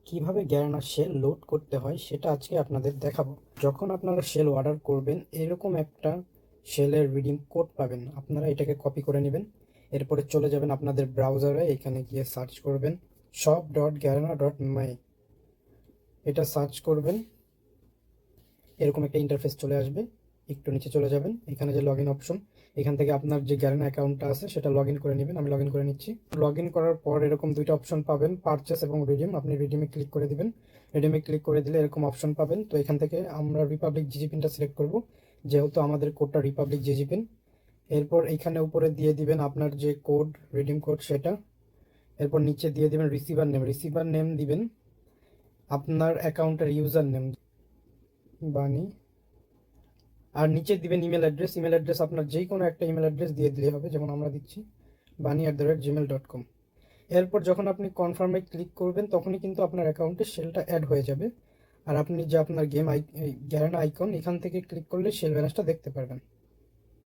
কিভাবে গ্যারানা shell load করতে হয় সেটা আজকে আপনাদের দেখাবো। যখন আপনারা শেল অর্ডার করবেন এরকম একটা শেলের রিডিম কোড পাবেন, আপনারা এটাকে কপি করে নেবেন। এরপরে চলে যাবেন আপনাদের ব্রাউজারে, এখানে গিয়ে সার্চ করবেন shop.garana.my, এটা সার্চ করবেন। এরকম একটা ইন্টারফেস চলে আসবে। একটু নিচে চলে যাবেন, এখানে যে লগ ইন অপশন, এখান থেকে আপনার যে গ্যারেনা অ্যাকাউন্টটা আছে সেটা লগ ইন করে নেবেন। আমি লগ ইন করে নিচ্ছি। লগ ইন করার পর এরকম দুইটা অপশন পাবেন, পারচেস এবং রিডিম। আপনি রিডিমে ক্লিক করে দিবেন। রিডিমে ক্লিক করে দিলে এরকম অপশন পাবেন। তো এখান থেকে আমরা রিপাবলিক জিজি পিনটা সিলেক্ট করব, যেহেতু আমাদের কোডটা রিপাবলিক জিজি পিন। এরপর এইখানে উপরে দিয়ে দিবেন আপনার যে কোড, রিডিম কোড সেটা। এরপর নিচে দিয়ে দিবেন রিসিভার নেম দিবেন আপনার অ্যাকাউন্টের ইউজার নেম বানি, আর নিচে দিবেন ইমেল অ্যাড্রেস আপনার যেই কোনো একটা ইমেল অ্যাড্রেস দিয়ে দিলে হবে, যেমন আমরা দিচ্ছি bani@gmail.com। এরপর যখন আপনি কনফার্মে ক্লিক করবেন তখনই কিন্তু আপনার অ্যাকাউন্টে শেলটা অ্যাড হয়ে যাবে। আর আপনি যে আপনার গ্যারানা আইকন, এখান থেকে ক্লিক করলে শেল ব্যালেন্সটা দেখতে পারবেন।